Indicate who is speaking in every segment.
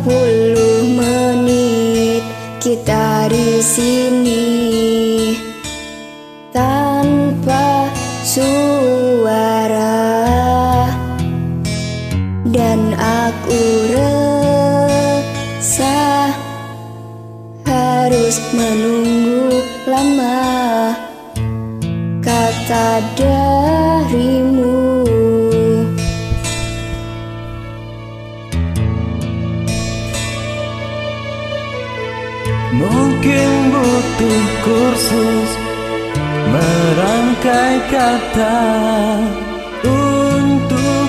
Speaker 1: 30 menit kita di sini tanpa suara, dan aku resah harus menunggu lama kata darimu.
Speaker 2: Mungkin butuh kursus merangkai kata untuk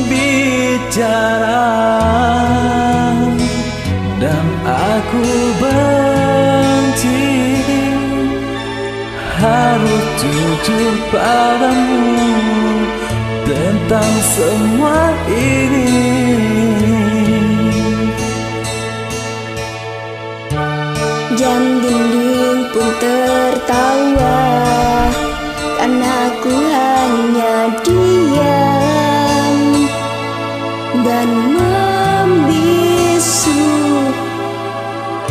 Speaker 2: bicara, dan aku benci harus jujur padamu tentang semua ini.
Speaker 1: Jam dinding pun tertawa karena aku hanya diam dan membisu.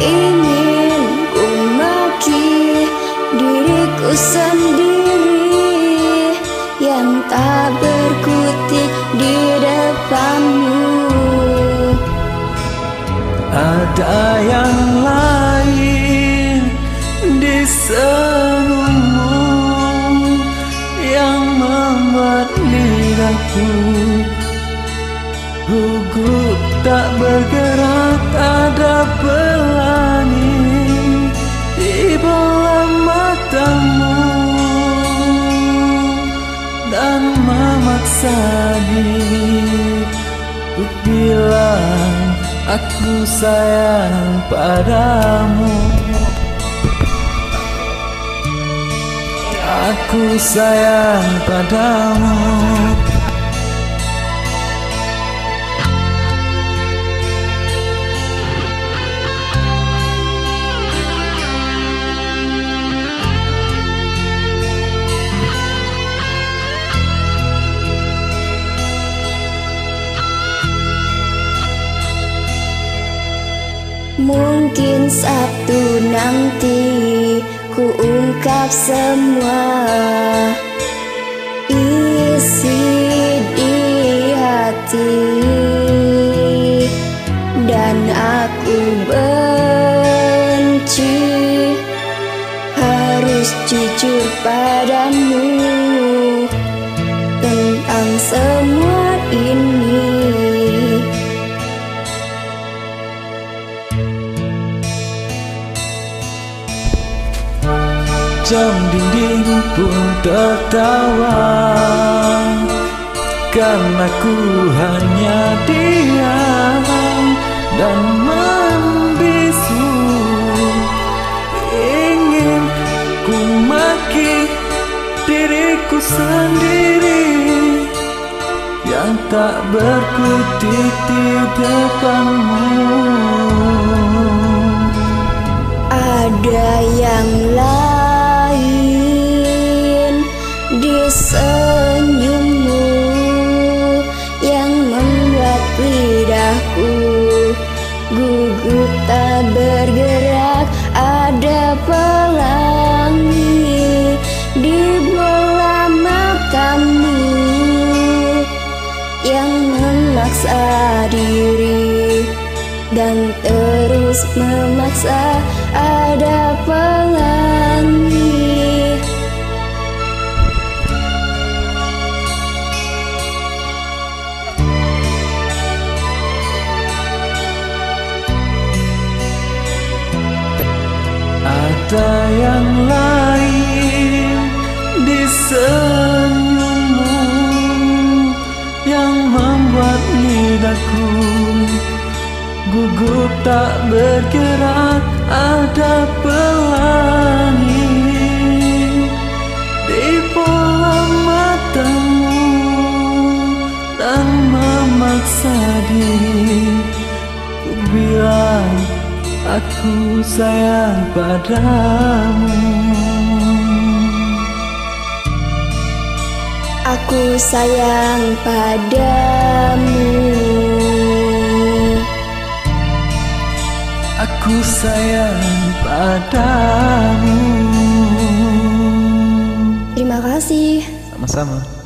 Speaker 1: Ingin ku maki diriku sendiri yang tak berkutik di depanmu.
Speaker 2: Ada yang lain di senyummu yang membuat lidahku gugup tak bergerak. Ada pelangi di bola matamu dan memaksa diriku bilang aku sayang padamu. Aku sayang padamu.
Speaker 1: Mungkin Sabtu nanti ku ungkap semua isi di hati, dan aku benci harus jujur padamu tentang semua ini.
Speaker 2: Jam dinding pun tertawa karena ku hanya diam dan membisu. Ingin ku maki diriku sendiri yang tak berkutik di depanmu.
Speaker 1: Ada yang lain di senyummu yang membuat lidahku gugup tak bergerak. Ada pelangi di bola matamu yang memaksa diri dan terus memaksa. Ada pelangi.
Speaker 2: Ada yang lain di senyummu yang membuat lidahku gugup tak bergerak. Ada pelangi di bola matamu dan memaksa diri ku bilang aku sayang padamu.
Speaker 1: Aku sayang padamu.
Speaker 2: Aku sayang padamu.
Speaker 1: Terima kasih.
Speaker 2: Sama-sama.